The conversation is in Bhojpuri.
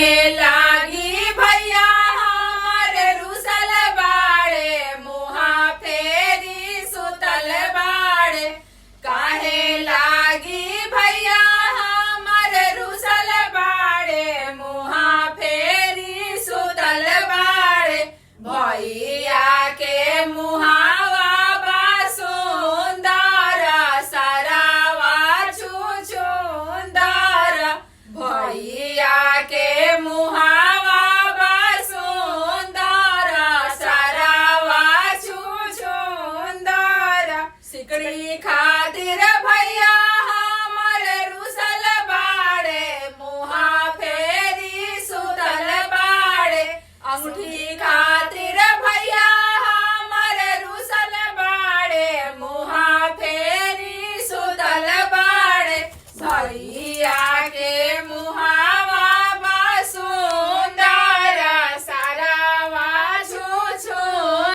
काहे लागी भैया हमारे रुसल बाड़े मुहा फेरी सुतल बाड़े काहे लागी भैया हमारे रुसल बाड़े मुहा फेरी सुतल बाड़े भैया के मुहावा बा सुंदर सरावा छुछुंदर भैया के मुहावा बा सुंदर सरावा छुछुंदर सिकड़ी खातिर भैया हमारे रुसल बाड़े मुहा फेरी सुतल बाड़े अंगूठी